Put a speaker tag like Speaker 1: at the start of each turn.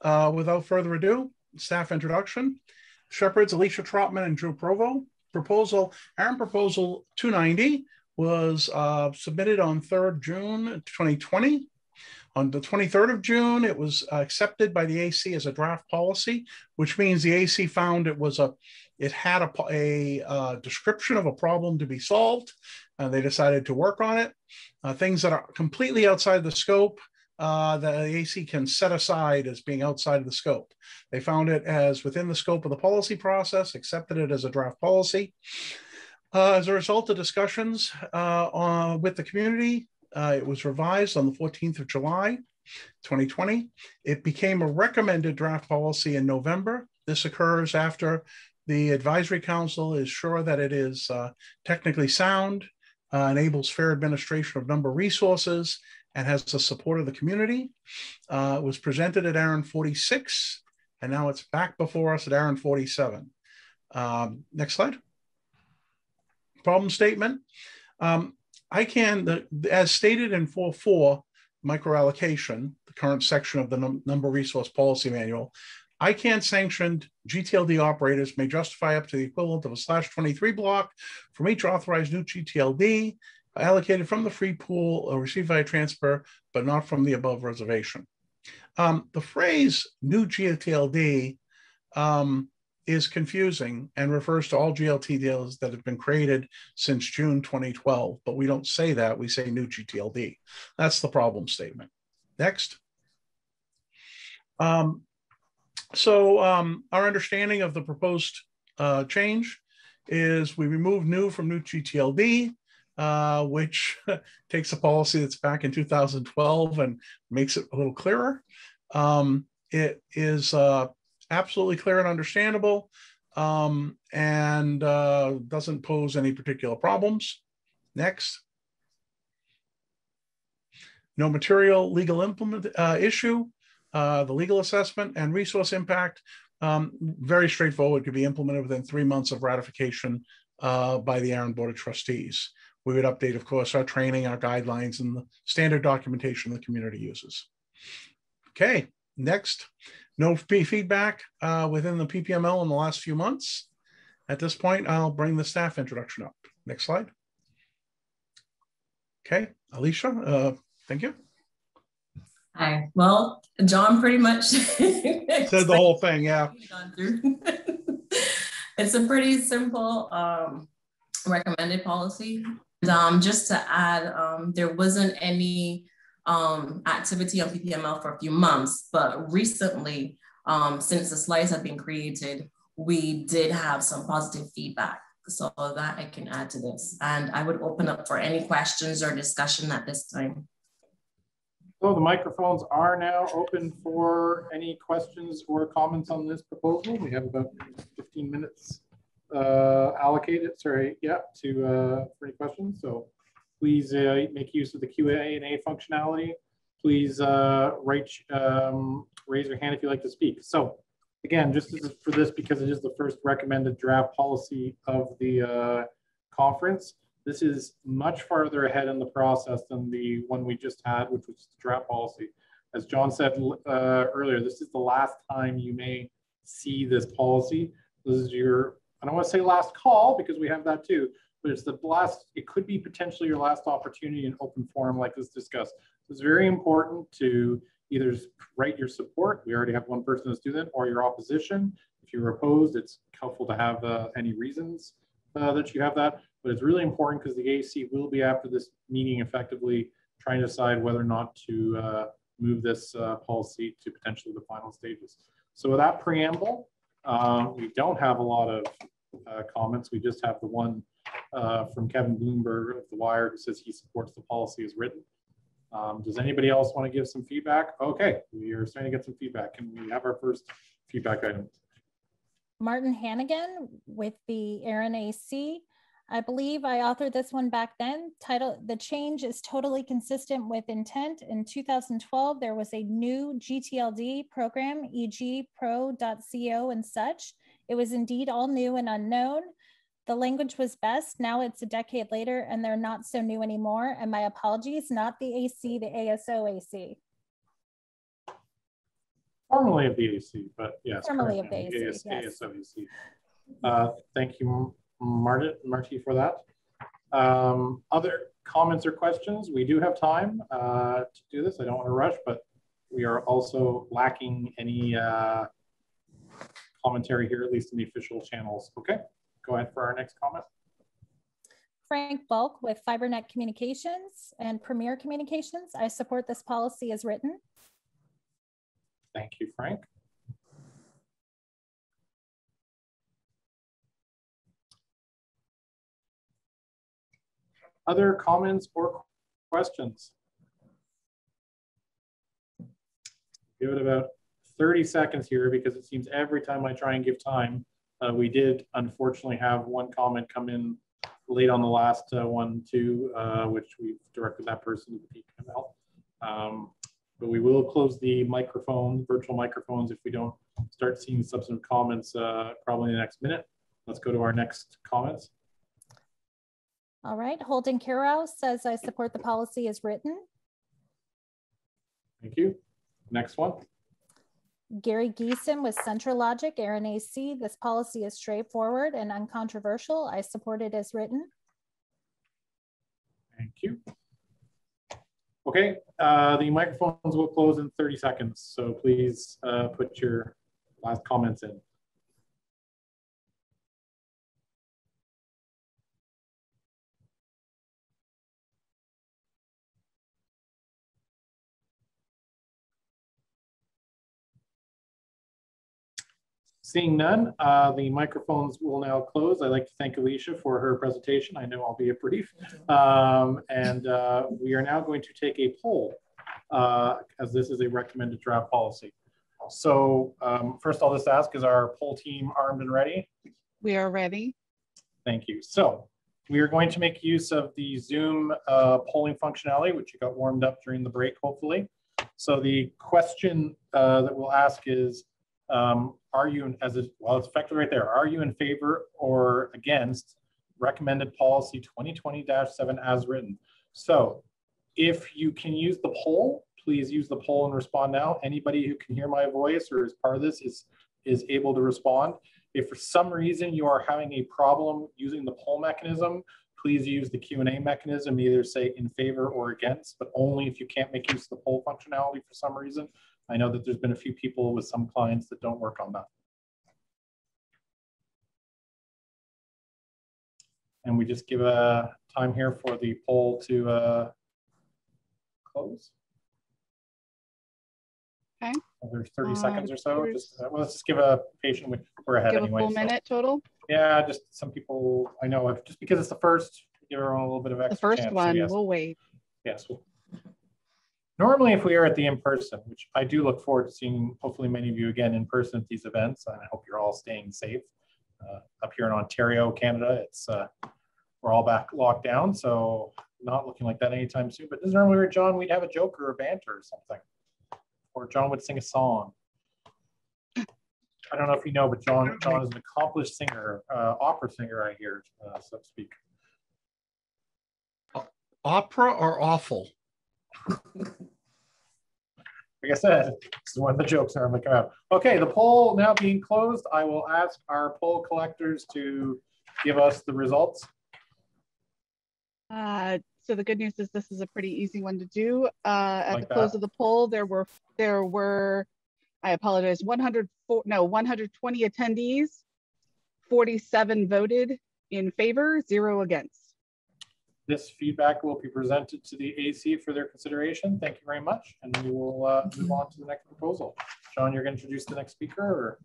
Speaker 1: Without further ado, staff introduction. Shepherds, Alicia Trotman and Drew Provo. ARIN proposal 290 was submitted on 3rd June 2020. On the 23rd of June, it was accepted by the AC as a draft policy, which means the AC found it had a description of a problem to be solved, and they decided to work on it. Things that are completely outside the scope, the AC can set aside as being outside of the scope. They found it as within the scope of the policy process, accepted it as a draft policy. As a result of discussions with the community, it was revised on the 14th of July, 2020. It became a recommended draft policy in November. This occurs after the advisory council is sure that it is technically sound, enables fair administration of number resources, and has the support of the community. It was presented at ARIN-46, and now it's back before us at ARIN-47. Next slide. Problem statement. As stated in 4.4 micro-allocation, the current section of the number resource policy manual, ICANN sanctioned gTLD operators may justify up to the equivalent of a /23 block from each authorized new gTLD allocated from the free pool or received via transfer, but not from the above reservation. The phrase new gTLD is confusing and refers to all gTLDs that have been created since June 2012, but we don't say that, we say new gTLD. That's the problem statement. Next. Our understanding of the proposed change is we remove new from new gTLD, which takes a policy that's back in 2012 and makes it a little clearer. It is absolutely clear and understandable, and doesn't pose any particular problems. Next. No material legal issue. The legal assessment and resource impact, very straightforward, could be implemented within 3 months of ratification by the ARIN Board of Trustees. We would update, of course, our training, our guidelines, and the standard documentation the community uses. Okay, next. No feedback within the PPML in the last few months. At this point, I'll bring the staff introduction up. Next slide. Okay, Alicia, thank you.
Speaker 2: Hi. Well, John pretty much said
Speaker 1: the whole thing, yeah.
Speaker 2: It's a pretty simple recommended policy. Just to add, there wasn't any activity on PPML for a few months, but recently, since the slides have been created, we did have some positive feedback. So that I can add to this. And I would open up for any questions or discussion at this time.
Speaker 3: So the microphones are now open for any questions or comments on this proposal. We have about 15 minutes allocated, for any questions. So please make use of the Q&A functionality. Please raise your hand if you'd like to speak. So again, just for this, because it is the first recommended draft policy of the conference, this is much farther ahead in the process than the one we just had, which was the draft policy. As John said earlier, this is the last time you may see this policy. This is your, I don't want to say last call, because we have that too, but it's the last, it could be potentially your last opportunity in open forum like this discussed. So it's very important to either write your support, we already have one person that's doing that, or your opposition. If you're opposed, it's helpful to have any reasons that you have that. But it's really important because the AC will be, after this meeting, effectively trying to decide whether or not to move this policy to potentially the final stages. So with that preamble, we don't have a lot of comments. We just have the one from Kevin Bloomberg of The Wire, who says he supports the policy as written. Does anybody else want to give some feedback? Okay, we are starting to get some feedback. Can we have our first feedback item?
Speaker 4: Martin Hannigan with the ARIN AC. I believe I authored this one back then. Title, the change is totally consistent with intent. In 2012, there was a new gTLD program, e.g. pro.co and such. It was indeed all new and unknown. The language was best. Now it's a decade later and they're not so new anymore. And my apologies, not the AC, the ASO AC.
Speaker 3: Formerly of the AC, but yes.
Speaker 4: Formerly of the AC, yes.
Speaker 3: ASOAC. Thank you, Marty, for that. Other comments or questions? We do have time to do this. I don't want to rush, but we are also lacking any commentary here, at least in the official channels. Okay, go ahead for our next comment.
Speaker 4: Frank Bulk with FiberNet Communications and Premier Communications. I support this policy as written.
Speaker 3: Thank you, Frank. Other comments or questions? Give it about 30 seconds here because it seems every time I try and give time, we did unfortunately have one comment come in late on the last one too, which we've directed that person to the PML. But we will close the microphone, virtual microphones, if we don't start seeing substantive comments probably in the next minute. Let's go to our next comments.
Speaker 4: All right, Holden Kirau says I support the policy as written.
Speaker 3: Thank you. Next one.
Speaker 4: Gary Geeson with Central Logic, ARIN-AC. This policy is straightforward and uncontroversial. I support it as written.
Speaker 3: Thank you. Okay, the microphones will close in 30 seconds. So please put your last comments in. Seeing none, the microphones will now close. I'd like to thank Alicia for her presentation. I know albeit brief. We are now going to take a poll as this is a recommended draft policy. So first I'll just ask, is our poll team armed and ready?
Speaker 5: We are ready.
Speaker 3: Thank you. So we are going to make use of the Zoom polling functionality, which you got warmed up during the break, hopefully. So the question that we'll ask is, are you, well, it's effective right there. Are you in favor or against recommended policy 2020-7 as written? So if you can use the poll, please use the poll and respond now. Anybody who can hear my voice or is part of this is able to respond. If for some reason you are having a problem using the poll mechanism, please use the Q&A mechanism, either say in favor or against, but only if you can't make use of the poll functionality for some reason. I know that there's been a few people with some clients that don't work on that. And we just give a time here for the poll to close.
Speaker 5: Okay.
Speaker 3: There's 30 seconds or so. Just, well, let's just give a patient. We're ahead
Speaker 5: give
Speaker 3: anyway.
Speaker 5: A full minute total?
Speaker 3: Yeah, just some people, I know, just because it's the first, give everyone a little bit of extra
Speaker 5: The first
Speaker 3: chance,
Speaker 5: one,
Speaker 3: so yes.
Speaker 5: We'll wait.
Speaker 3: Yes. Normally, if we are at the in-person, which I do look forward to seeing hopefully many of you again in person at these events, and I hope you're all staying safe. Up here in Ontario, Canada, it's we're all back locked down, so not looking like that anytime soon. But this normally where John, we'd have a joke or a banter or something, or John would sing a song. I don't know if you know, but John is an accomplished singer, opera singer, I hear, so to speak.
Speaker 1: Opera or awful?
Speaker 3: Like I said, this is when the jokes are coming out. Okay, the poll now being closed, I will ask our poll collectors to give us the results.
Speaker 5: So the good news is this is a pretty easy one to do. At the close of the poll, there were, I apologize, 120 attendees, 47 voted in favor, 0 against.
Speaker 3: This feedback will be presented to the AC for their consideration. Thank you very much. And we will move on to the next proposal. John, you're going to introduce the next speaker? Or?